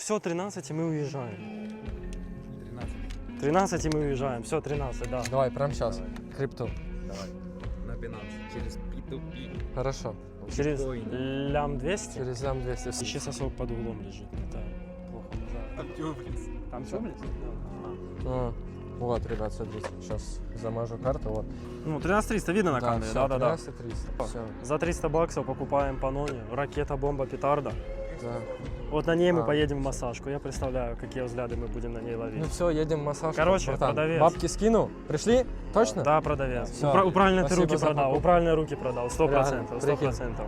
все, 13 и мы уезжаем. 13. 13 и мы уезжаем. Все, 13, да. Давай, прямо сейчас. Крипту. Давай. На Binance. Через P2P. Хорошо. Через Биткоин. лям 200? Через лям 200. Ищи сосок под углом лежит. Это плохо. Там тюблис. Там тюблис? А, вот, ребят, смотрите. Сейчас замажу карту. Вот. Ну, 13300 видно на камере, всё, да-да-да. 13 Все. За 300 баксов покупаем панони. Ракета, бомба, петарда. Да. Вот на ней мы А. поедем в массажку. Я представляю, какие взгляды мы будем на ней ловить. Ну все, едем в массаж. Короче, братан. продавец. Бабки скину. Пришли? Точно? Да, продавец. Всё. Правильно ты Спасибо руки за продал. покупку. Правильно руки продал. 100%. Реально, прикинь. 100%.